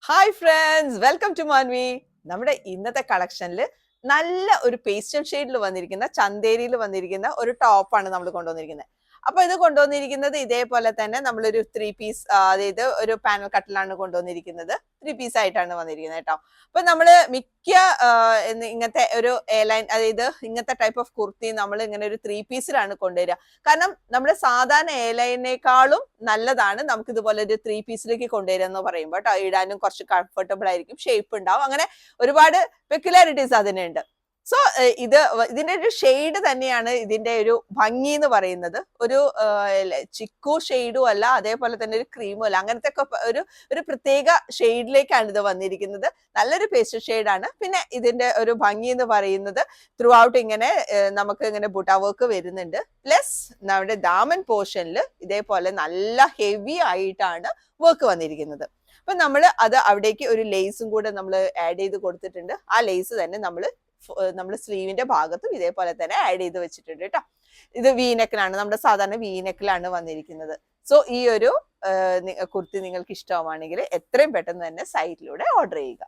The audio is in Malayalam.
Hi friends, welcome to Manvi. നമ്മുടെ ഇന്നത്തെ കളക്ഷനിൽ നല്ല ഒരു പേസ്റ്റൽ ഷെയ്ഡിൽ വന്നിരിക്കുന്ന ചന്തേരിയിൽ വന്നിരിക്കുന്ന ഒരു ടോപ്പാണ് നമ്മൾ കൊണ്ടുവന്നിരിക്കുന്നത്. അപ്പൊ ഇത് കൊണ്ടുവന്നിരിക്കുന്നത് ഇതേപോലെ തന്നെ നമ്മളൊരു 3 പീസ്, അതായത് ഒരു പാനൽ കട്ടിലാണ് കൊണ്ടുവന്നിരിക്കുന്നത്. 3 പീസ് ആയിട്ടാണ് വന്നിരിക്കുന്നത് കേട്ടോ. അപ്പൊ നമ്മള് മിക്ക ഇങ്ങനത്തെ ഒരു എയർലൈൻ, അതായത് ഇങ്ങനത്തെ ടൈപ്പ് ഓഫ് കുർത്തി നമ്മൾ ഇങ്ങനെ ഒരു 3 പീസിലാണ് കൊണ്ടുവരിക. കാരണം നമ്മുടെ സാധാരണ എയർലൈനേക്കാളും നല്ലതാണ് നമുക്ക് ഇതുപോലെ ഒരു 3 പീസിലേക്ക് കൊണ്ടുവരിക എന്ന് പറയുമ്പോൾ കേട്ടോ. ഇടാനും കുറച്ച് കംഫർട്ടബിൾ ആയിരിക്കും, ഷേപ്പ് ഉണ്ടാവും, അങ്ങനെ ഒരുപാട് പെക്യുലാരിറ്റീസ് അതിനുണ്ട്. സോ ഇതിന്റെ ഒരു ഷെയ്ഡ് തന്നെയാണ് ഇതിന്റെ ഒരു ഭംഗി എന്ന് പറയുന്നത്. ഒരു ചിക്കു ഷെയ്ഡും അല്ല, അതേപോലെ തന്നെ ഒരു ക്രീമും അല്ല, അങ്ങനത്തെ ഒക്കെ ഒരു പ്രത്യേക ഷെയ്ഡിലേക്കാണ് ഇത് വന്നിരിക്കുന്നത്. നല്ലൊരു പേസ്റ്റൽ ഷെയ്ഡാണ്. പിന്നെ ഇതിന്റെ ഒരു ഭംഗി എന്ന് പറയുന്നത് ത്രൂ ഔട്ട് ഇങ്ങനെ നമുക്ക് ഇങ്ങനെ ബുട്ട വർക്ക് വരുന്നുണ്ട്. പ്ലസ് നമ്മുടെ ദാമൻ പോർഷനിൽ ഇതേപോലെ നല്ല ഹെവി ആയിട്ടാണ് വർക്ക് വന്നിരിക്കുന്നത്. അപ്പൊ നമ്മൾ അത് അവിടേക്ക് ഒരു ലേസും കൂടെ നമ്മൾ ആഡ് ചെയ്ത് കൊടുത്തിട്ടുണ്ട്. ആ ലേസ് തന്നെ നമ്മൾ സ്ലീവിന്റെ ഭാഗത്തും ഇതേപോലെ തന്നെ ആഡ് ചെയ്ത് വെച്ചിട്ടുണ്ട് കേട്ടോ. ഇത് വീനെക്കിലാണ്, നമ്മുടെ സാധാരണ വീനെക്കിലാണ് വന്നിരിക്കുന്നത്. സോ ഈ ഒരു കുർത്തി നിങ്ങൾക്ക് ഇഷ്ടമാണെങ്കിൽ എത്രയും പെട്ടെന്ന് തന്നെ സൈറ്റിലൂടെ ഓർഡർ ചെയ്യുക.